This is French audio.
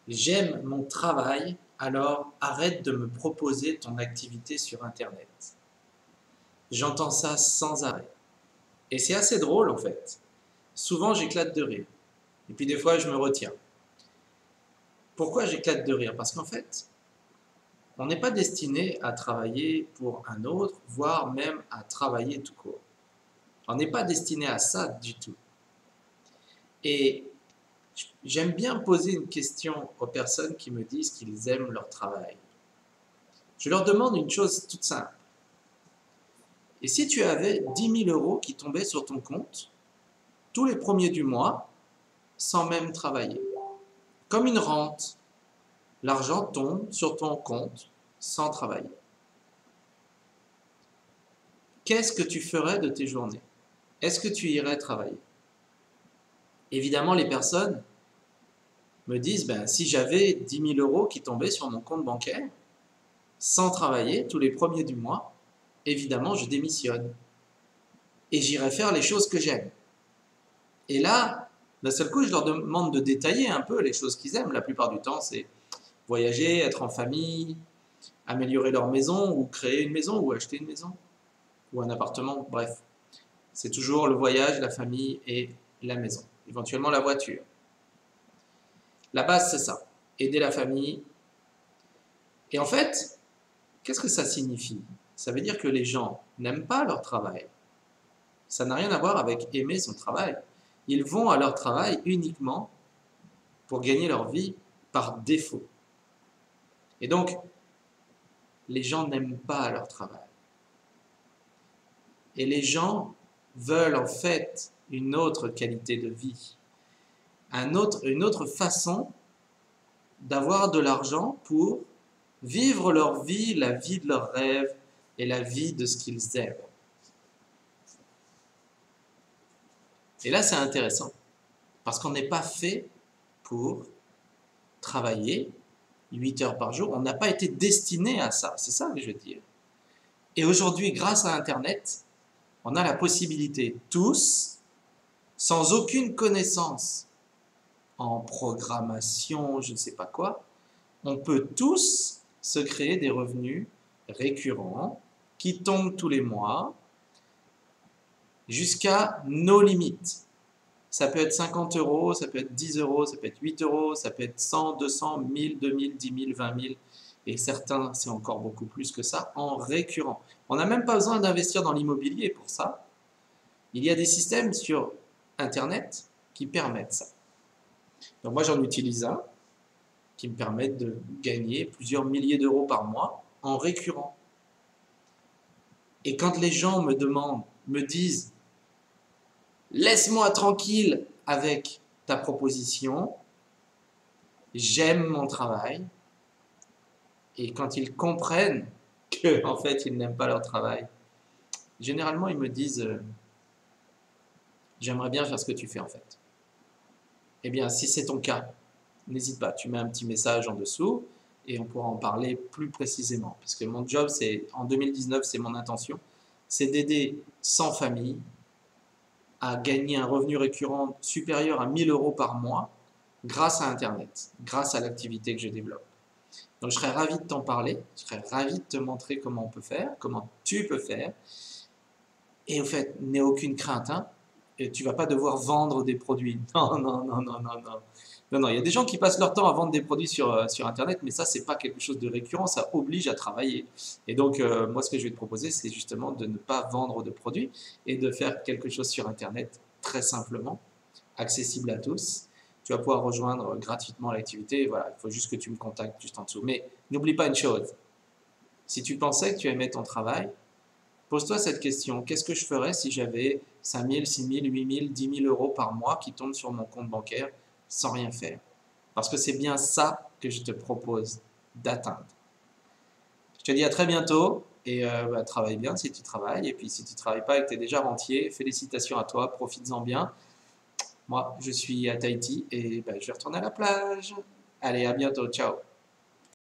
J'aime mon travail, alors arrête de me proposer ton activité sur Internet. J'entends ça sans arrêt. Et c'est assez drôle en fait. Souvent j'éclate de rire. Et puis des fois je me retiens. Pourquoi j'éclate de rire? Parce qu'en fait, on n'est pas destiné à travailler pour un autre, voire même à travailler tout court. On n'est pas destiné à ça du tout. Et j'aime bien poser une question aux personnes qui me disent qu'ils aiment leur travail. Je leur demande une chose toute simple. Et si tu avais 10 000 € qui tombaient sur ton compte tous les premiers du mois, sans même travailler, comme une rente, l'argent tombe sur ton compte sans travailler. Qu'est-ce que tu ferais de tes journées? Est-ce que tu irais travailler? Évidemment, les personnes me disent, si j'avais 10 000 € qui tombaient sur mon compte bancaire, sans travailler, tous les premiers du mois, évidemment, je démissionne. Et j'irai faire les choses que j'aime. Et là, d'un seul coup, je leur demande de détailler un peu les choses qu'ils aiment. La plupart du temps, c'est voyager, être en famille, améliorer leur maison, ou créer une maison, ou acheter une maison, ou un appartement, bref. C'est toujours le voyage, la famille et la maison. Éventuellement la voiture. La base, c'est ça. Aider la famille. Et en fait, qu'est-ce que ça signifie? Ça veut dire que les gens n'aiment pas leur travail. Ça n'a rien à voir avec aimer son travail. Ils vont à leur travail uniquement pour gagner leur vie par défaut. Et donc, les gens n'aiment pas leur travail. Et les gens veulent en fait une autre qualité de vie, une autre façon d'avoir de l'argent pour vivre leur vie, la vie de leurs rêves et la vie de ce qu'ils aiment. Et là, c'est intéressant, parce qu'on n'est pas fait pour travailler 8 heures par jour. On n'a pas été destiné à ça, c'est ça que je veux dire. Et aujourd'hui, grâce à Internet, on a la possibilité, tous, sans aucune connaissance en programmation, je ne sais pas quoi, on peut tous se créer des revenus récurrents qui tombent tous les mois jusqu'à nos limites. Ça peut être 50 €, ça peut être 10 €, ça peut être 8 €, ça peut être 100, 200, 1000, 2000, 10 000, 20 000, et certains, c'est encore beaucoup plus que ça, en récurrent. On n'a même pas besoin d'investir dans l'immobilier pour ça. Il y a des systèmes sur Internet qui permettent ça. Donc moi, j'en utilise un qui me permet de gagner plusieurs milliers d'euros par mois en récurrent. Et quand les gens me disent « Laisse-moi tranquille avec ta proposition, j'aime mon travail », et quand ils comprennent qu'en fait, ils n'aiment pas leur travail, généralement, ils me disent « J'aimerais bien faire ce que tu fais en fait ». Eh bien, si c'est ton cas, n'hésite pas, tu mets un petit message en dessous et on pourra en parler plus précisément. Parce que mon job, en 2019, c'est mon intention, c'est d'aider 100 familles à gagner un revenu récurrent supérieur à 1 000 € par mois grâce à Internet, grâce à l'activité que je développe. Donc je serais ravi de t'en parler, je serais ravi de te montrer comment on peut faire, comment tu peux faire. Et au fait, n'aie aucune crainte, hein. Et tu ne vas pas devoir vendre des produits. Non, non, non, non, non, non. Non, non, il y a des gens qui passent leur temps à vendre des produits sur Internet, mais ça, c'est pas quelque chose de récurrent, ça oblige à travailler. Et donc, moi, ce que je vais te proposer, c'est justement de ne pas vendre de produits et de faire quelque chose sur Internet très simplement, accessible à tous. Tu vas pouvoir rejoindre gratuitement l'activité. Voilà, il faut juste que tu me contactes juste en dessous. Mais n'oublie pas une chose, si tu pensais que tu aimais ton travail, pose-toi cette question, qu'est-ce que je ferais si j'avais 5 000, 6 000, 8 000, 10 000 € par mois qui tombent sur mon compte bancaire sans rien faire? Parce que c'est bien ça que je te propose d'atteindre. Je te dis à très bientôt et travaille bien si tu travailles. Et puis si tu ne travailles pas et que tu es déjà rentier, félicitations à toi, profites-en bien. Moi, je suis à Tahiti et je vais retourner à la plage. Allez, à bientôt, ciao.